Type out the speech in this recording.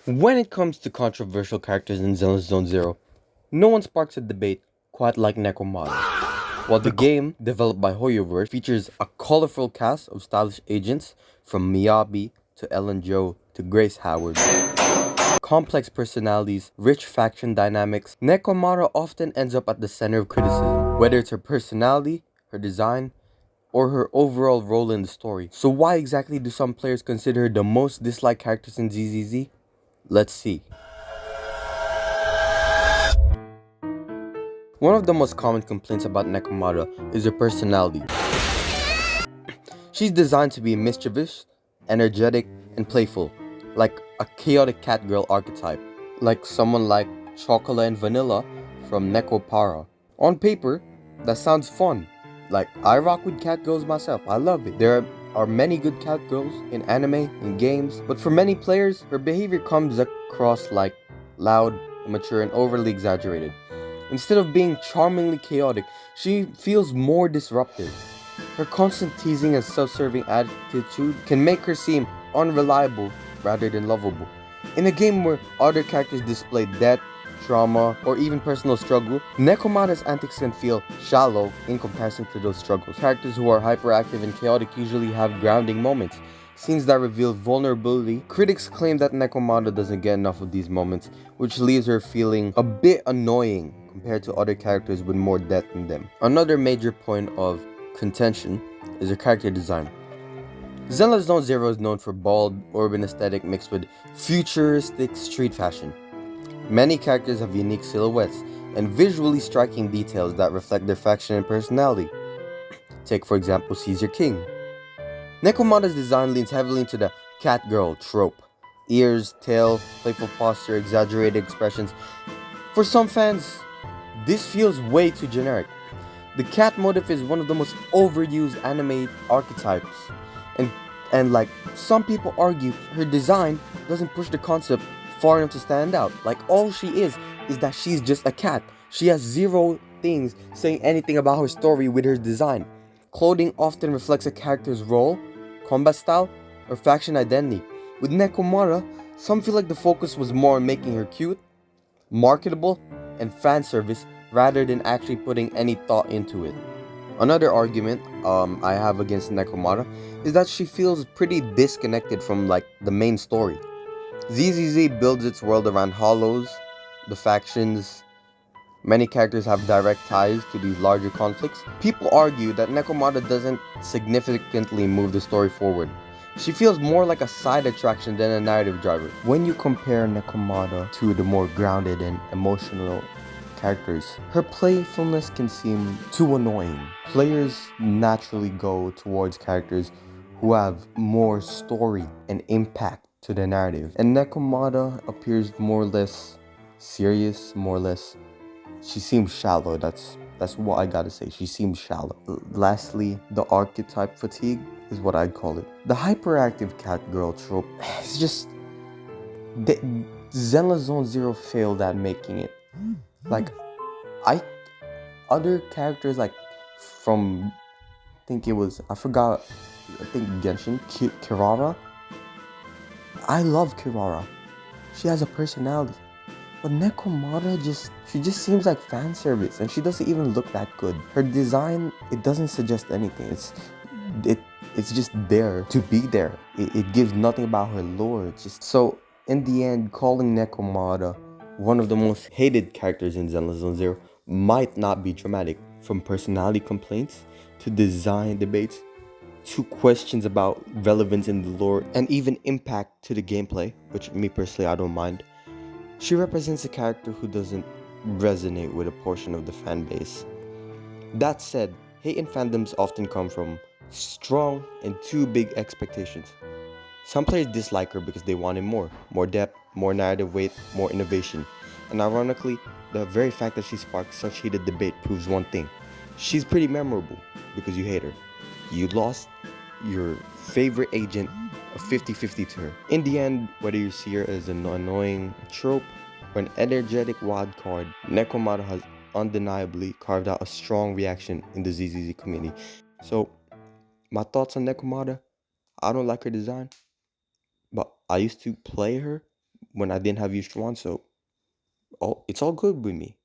When it comes to controversial characters in Zenless Zone Zero, no one sparks a debate quite like Nekomata. While the game, developed by HoYoverse, features a colorful cast of stylish agents from Miyabi to Ellen Jo to Grace Howard, complex personalities, rich faction dynamics, Nekomata often ends up at the center of criticism, whether it's her personality, her design, or her overall role in the story. So why exactly do some players consider her the most disliked characters in ZZZ? Let's see. One of the most common complaints about Nekomata is her personality. She's designed to be mischievous, energetic, and playful, like a chaotic cat girl archetype, like someone like Chocolate and Vanilla from Nekopara. On paper, that sounds fun. Like, I rock with cat girls myself, I love it. There are many good cat girls in anime, in games, but for many players, her behavior comes across like loud, immature, and overly exaggerated. Instead of being charmingly chaotic, she feels more disruptive. Her constant teasing and self-serving attitude can make her seem unreliable rather than lovable. In a game where other characters display depth, trauma, or even personal struggle, Nekomata's antics can feel shallow in comparison to those struggles. Characters who are hyperactive and chaotic usually have grounding moments, scenes that reveal vulnerability. Critics claim that Nekomata doesn't get enough of these moments, which leaves her feeling a bit annoying compared to other characters with more depth in them. Another major point of contention is her character design. Zenless Zone Zero is known for bold, urban aesthetic mixed with futuristic street fashion. Many characters have unique silhouettes and visually striking details that reflect their faction and personality. Take for example Caesar King. Nekomata's design leans heavily into the cat girl trope. Ears, tail, playful posture, exaggerated expressions. For some fans, this feels way too generic. The cat motif is one of the most overused anime archetypes, and like some people argue, her design doesn't push the concept far enough to stand out. Like all she is that she's just a cat. She has zero things saying anything about her story with her design. Clothing often reflects a character's role, combat style, or faction identity. With Nekomata, some feel like the focus was more on making her cute, marketable, and fan service rather than actually putting any thought into it. Another argument I have against Nekomata is that she feels pretty disconnected from like the main story. ZZZ builds its world around hollows, the factions. Many characters have direct ties to these larger conflicts. People argue that Nekomata doesn't significantly move the story forward. She feels more like a side attraction than a narrative driver. When you compare Nekomata to the more grounded and emotional characters, her playfulness can seem too annoying. Players naturally go towards characters who have more story and impact to the narrative. And Nekomata appears more or less serious, more or less. She seems shallow. That's what I gotta say. She seems shallow. Lastly, the archetype fatigue is what I'd call it. The hyperactive cat girl trope. It's just Zenless Zone Zero failed at making it. Like other characters like from I think Genshin Kirara. I love Kirara. She has a personality. But Nekomata she just seems like fan service, and she doesn't even look that good. Her design, it doesn't suggest anything. It's just there to be there. It gives nothing about her lore. It's just so in the end, calling Nekomata one of the most hated characters in Zenless Zone Zero might not be dramatic. From personality complaints to design debates to questions about relevance in the lore and even impact to the gameplay, which me personally I don't mind. She represents a character who doesn't resonate with a portion of the fan base. That said, hate and fandoms often come from strong and too big expectations. Some players dislike her because they wanted more depth, more narrative weight, more innovation. And ironically, the very fact that she sparked such heated debate proves one thing. She's pretty memorable because you hate her. You lost your favorite agent a 50-50 to her. In the end, whether you see her as an annoying trope or an energetic wild card, Nekomata has undeniably carved out a strong reaction in the ZZZ community. So, my thoughts on Nekomata, I don't like her design, but I used to play her when I didn't have used Schwan soap. It's all good with me.